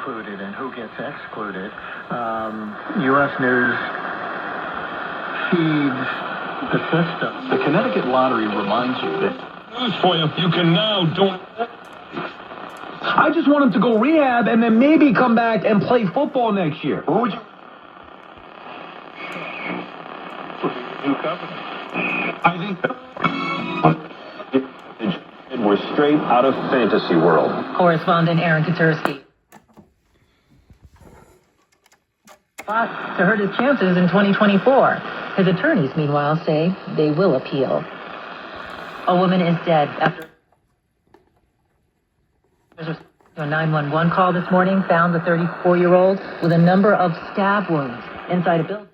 included and who gets excluded. U.S. News feeds the system. The Connecticut Lottery reminds you that... News for you. You can now don't... I just want him to go rehab and then maybe come back and play football next year. What would you... New company. I think... We're straight out of fantasy world. Correspondent Aaron Katursky. Fought to hurt his chances in 2024. His attorneys, meanwhile, say they will appeal. A woman is dead after a 911 call this morning found the 34-year-old with a number of stab wounds inside a building.